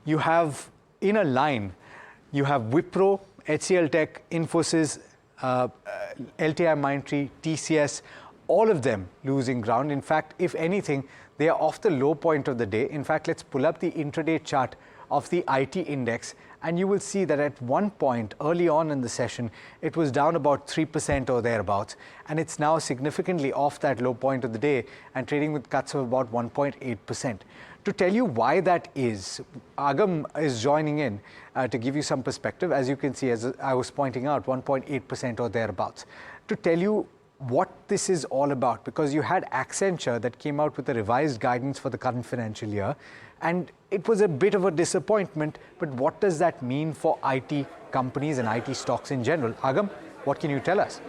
you have in a line, you have Wipro, HCL Tech, Infosys, LTI Mindtree, TCS, all of them losing ground. In fact, if anything, they are off the low point of the day. In fact, let's pull up the intraday chart of the IT index, and you will see that at one point early on in the session, it was down about 3% or thereabouts, and it's now significantly off that low point of the day and trading with cuts of about 1.8%. To tell you why that is, Agam is joining in to give you some perspective. As you can see, as I was pointing out, 1.8% or thereabouts. To tell you what this is all about, because you had Accenture that came out with a revised guidance for the current financial year, and it was a bit of a disappointment. But what does that mean for IT companies and IT stocks in general? Agam, what can you tell us?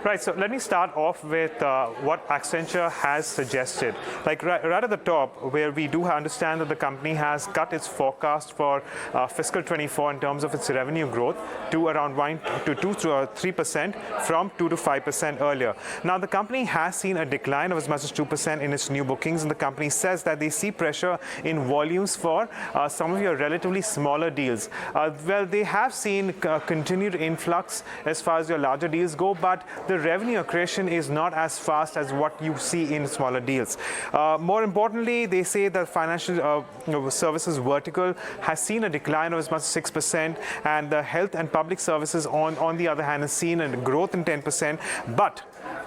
Right, so let me start off with what Accenture has suggested. Like right at the top, where we do understand that the company has cut its forecast for fiscal 24 in terms of its revenue growth to around 1 to 2 to 3% from 2 to 5% earlier. Now, the company has seen a decline of as much as 2% in its new bookings, and the company says that they see pressure in volumes for some of your relatively smaller deals. Well, they have seen continued influx as far as your larger deals go, but the revenue accretion is not as fast as what you see in smaller deals. More importantly, they say that financial services vertical has seen a decline of as much as 6%, and the health and public services on the other hand has seen a growth in 10%. But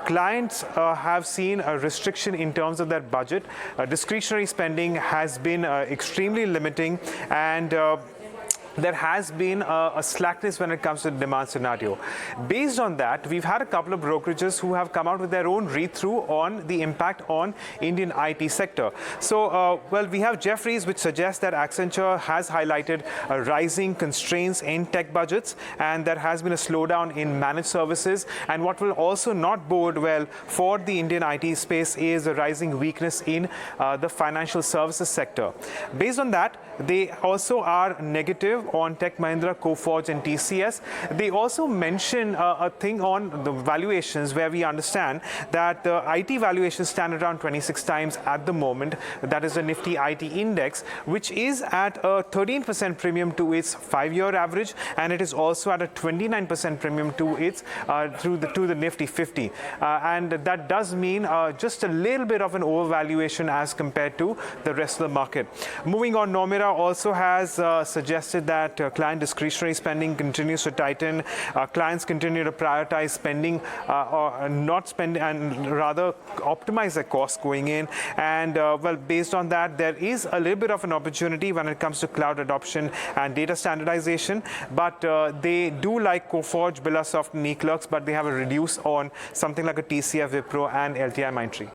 clients have seen a restriction in terms of their budget. Discretionary spending has been extremely limiting, and there has been a slackness when it comes to the demand scenario. Based on that, we've had a couple of brokerages who have come out with their own read-through on the impact on Indian IT sector. So, well, we have Jefferies, which suggests that Accenture has highlighted rising constraints in tech budgets, and there has been a slowdown in managed services. And what will also not bode well for the Indian IT space is a rising weakness in the financial services sector. Based on that, they also are negative on Tech Mahindra, Coforge and TCS. They also mention a thing on the valuations, where we understand that the IT valuations stand around 26 times at the moment. That is the Nifty IT index, which is at a 13% premium to its 5-year average, and it is also at a 29% premium to its to the Nifty 50. And that does mean just a little bit of an overvaluation as compared to the rest of the market. Moving on, Nomura also has suggested that client discretionary spending continues to tighten. Clients continue to prioritize spending or not spending, and rather optimize their costs going in. And well, based on that, there is a little bit of an opportunity when it comes to cloud adoption and data standardization. But they do like Coforge, Birlasoft and eClerx, but they have a reduce on something like a TCF, Wipro and LTI Mindtree.